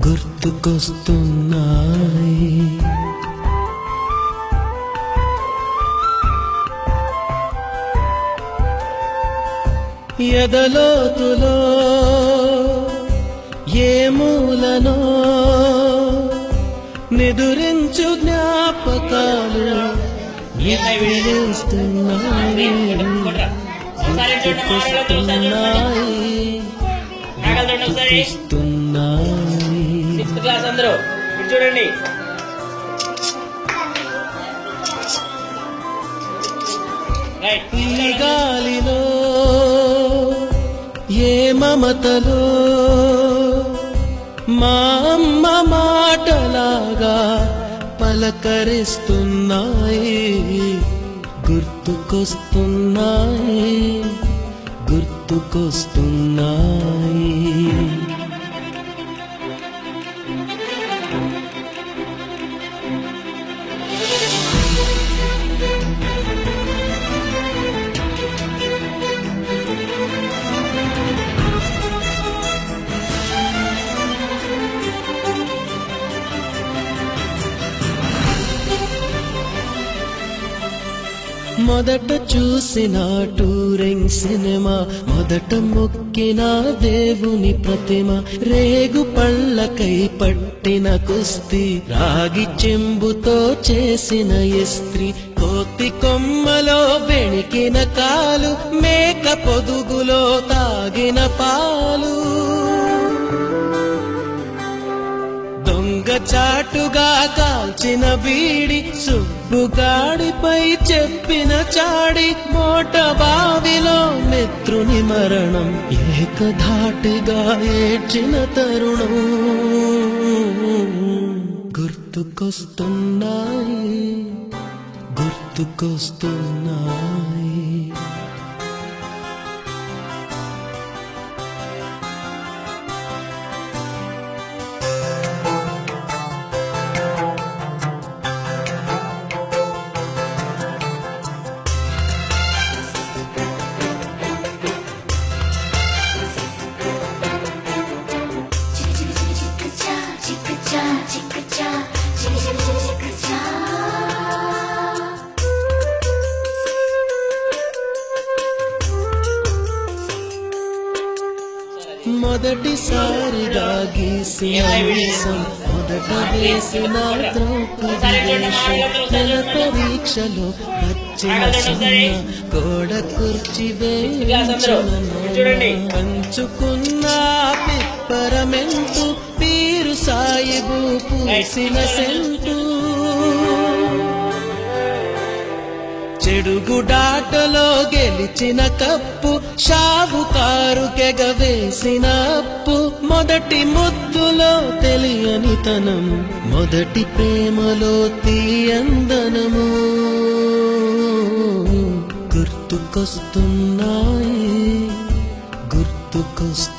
గుర్తుకొస్తున్నాయి ఎదలోతులో ఏ మూలనో నిదురించు జ్ఞాపకాలు గుర్తుకొస్తున్నాయి చూడండి. ఈ గాలిలో ఏ మమతలో మా అమ్మ మాటలాగా పలకరిస్తున్నాయి గుర్తుకొస్తున్నాయి గుర్తుకొస్తున్నాయి మొదట చూసిన టూరింగ్ సినిమా మొదట మొక్కిన దేవుని ప్రతిమ రేగు పళ్ళకై పట్టిన కుస్తీ రాగి చెంబుతో చేసిన ఇస్త్రీ కోతి కొమ్మలో బెణికిన కాలు మేక పొదుగులో తాగిన పాలు దొంగ చాటుగా కాల్చిన బీడి సుబ్బుగాడిపై చెప్పిన చాడి మోట బావిలో మిత్రుని మరణం ఏకధాటిగా ఏడ్చిన తరుణం గుర్తుకొస్తున్నాయి గుర్తుకొస్తున్నాయి మొదటిసారిగా గీసిన వేషం మొదట వేసిన ద్రౌపది వేషం నెల పరీక్షలో వచ్చిన సున్నా గోడ కుర్చీ పంచుకున్న పిప్పరమెంటు పీరు సాయిబు పూసిన సెంటు చెడుగుడాటలో గెలిచిన కప్పు షావుకారు కెగవేసిన అప్పు మొదటి ముద్దులో తెలియనితనం మొదటి ప్రేమలో తీయందనము గుర్తుకొస్తున్నాయి గుర్తుకొస్తున్నాయి